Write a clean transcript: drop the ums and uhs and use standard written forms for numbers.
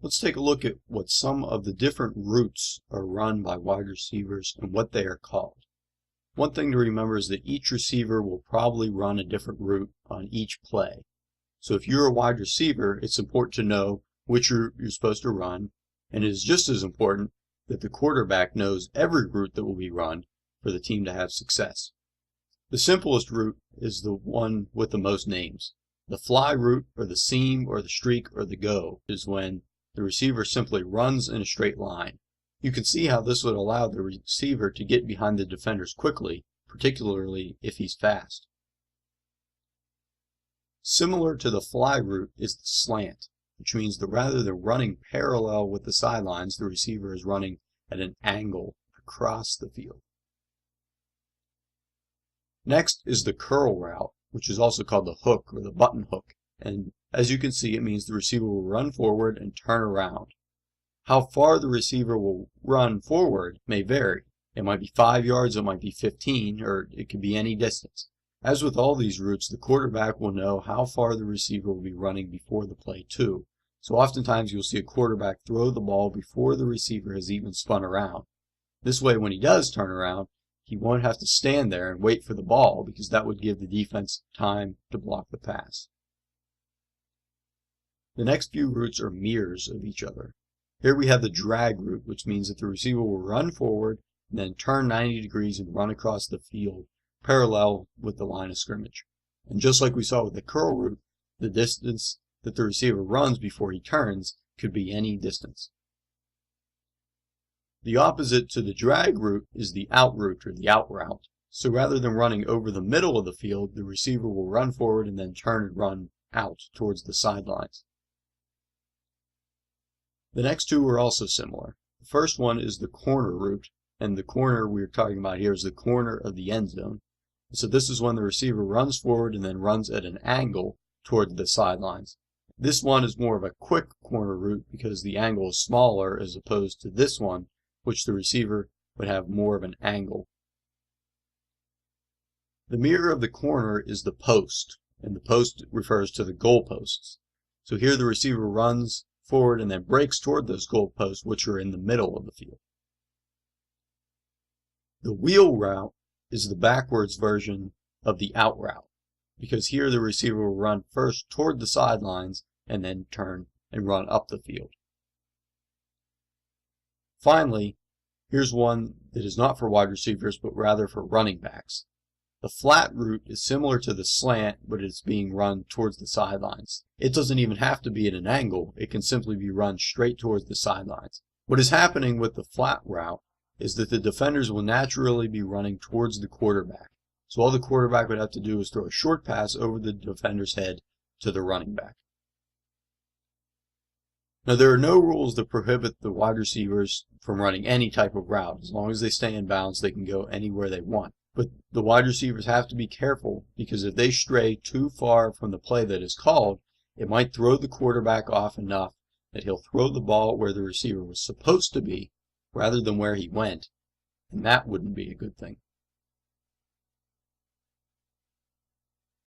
Let's take a look at what some of the different routes are run by wide receivers and what they are called. One thing to remember is that each receiver will probably run a different route on each play. So if you're a wide receiver, it's important to know which route you're supposed to run, and it is just as important that the quarterback knows every route that will be run for the team to have success. The simplest route is the one with the most names. The fly route, or the seam, or the streak, or the go is when the receiver simply runs in a straight line. You can see how this would allow the receiver to get behind the defenders quickly, particularly if he's fast. Similar to the fly route is the slant, which means that rather than running parallel with the sidelines, the receiver is running at an angle across the field. Next is the curl route, which is also called the hook or the button hook, and as you can see, it means the receiver will run forward and turn around. How far the receiver will run forward may vary. It might be 5 yards, it might be 15, or it could be any distance. As with all these routes, the quarterback will know how far the receiver will be running before the play too. So oftentimes you'll see a quarterback throw the ball before the receiver has even spun around. This way, when he does turn around, he won't have to stand there and wait for the ball, because that would give the defense time to block the pass. The next few routes are mirrors of each other. Here we have the drag route, which means that the receiver will run forward and then turn 90 degrees and run across the field parallel with the line of scrimmage. And just like we saw with the curl route, the distance that the receiver runs before he turns could be any distance. The opposite to the drag route is the out route or the out route. So rather than running over the middle of the field, the receiver will run forward and then turn and run out towards the sidelines. The next two are also similar. The first one is the corner route, and the corner we're talking about here is the corner of the end zone. So this is when the receiver runs forward and then runs at an angle toward the sidelines. This one is more of a quick corner route because the angle is smaller as opposed to this one, which the receiver would have more of an angle. The mirror of the corner is the post, and the post refers to the goal posts. So here the receiver runs forward and then breaks toward those goal posts, which are in the middle of the field. The wheel route is the backwards version of the out route, because here the receiver will run first toward the sidelines and then turn and run up the field. Finally, here's one that is not for wide receivers, but rather for running backs. The flat route is similar to the slant, but it's being run towards the sidelines. It doesn't even have to be at an angle. It can simply be run straight towards the sidelines. What is happening with the flat route is that the defenders will naturally be running towards the quarterback. So all the quarterback would have to do is throw a short pass over the defender's head to the running back. Now, there are no rules that prohibit the wide receivers from running any type of route. As long as they stay in bounds, they can go anywhere they want. But the wide receivers have to be careful, because if they stray too far from the play that is called, it might throw the quarterback off enough that he'll throw the ball where the receiver was supposed to be rather than where he went, and that wouldn't be a good thing.